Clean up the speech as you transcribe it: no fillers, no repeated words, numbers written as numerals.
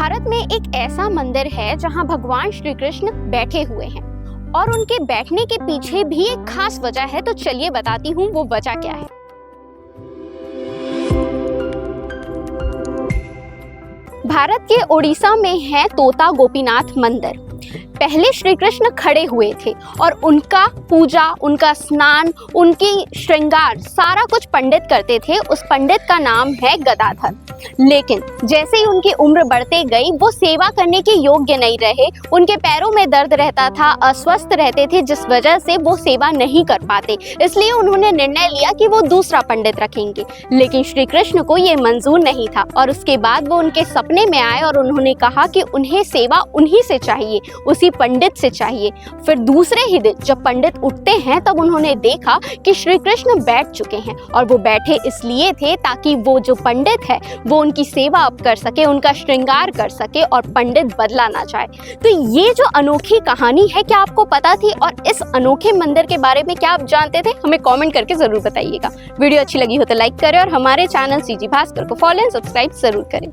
भारत में एक ऐसा मंदिर है जहां भगवान श्री कृष्ण बैठे हुए हैं और उनके बैठने के पीछे भी एक खास वजह है। तो चलिए बताती हूँ वो वजह क्या है। भारत के उड़ीसा में है तोता गोपीनाथ मंदिर। पहले श्री कृष्ण खड़े हुए थे और उनका पूजा, उनका स्नान, उनकी श्रृंगार सारा कुछ पंडित करते थे। उस पंडित का नाम है गदाधर। लेकिन जैसे ही उनकी उम्र बढ़ते गई वो सेवा करने के योग्य नहीं रहे। उनके पैरों में दर्द रहता था, अस्वस्थ रहते थे, जिस वजह से वो सेवा नहीं कर पाते। इसलिए उन्होंने निर्णय लिया कि वो दूसरा पंडित रखेंगे। लेकिन श्री कृष्ण को ये मंजूर नहीं था और उसके बाद वो उनके सपने में आए और उन्होंने कहा कि उन्हें सेवा उन्हीं से चाहिए, उसी पंडित से चाहिए। फिर दूसरे ही दिन जब पंडित उठते हैं तब उन्होंने देखा कि श्री कृष्ण बैठ चुके हैं और वो बैठे इसलिए थे ताकि वो जो पंडित है वो उनकी सेवा अब कर सके, उनका श्रृंगार कर सके और पंडित बदला ना जाए। तो ये जो अनोखी कहानी है, क्या आपको पता थी? और इस अनोखे मंदिर के बारे में क्या आप जानते थे? हमें कमेंट करके जरूर बताइएगा। वीडियो अच्छी लगी हो तो लाइक करें और हमारे चैनल सीजी भास्कर को फॉलो एंड सब्सक्राइब जरूर करें।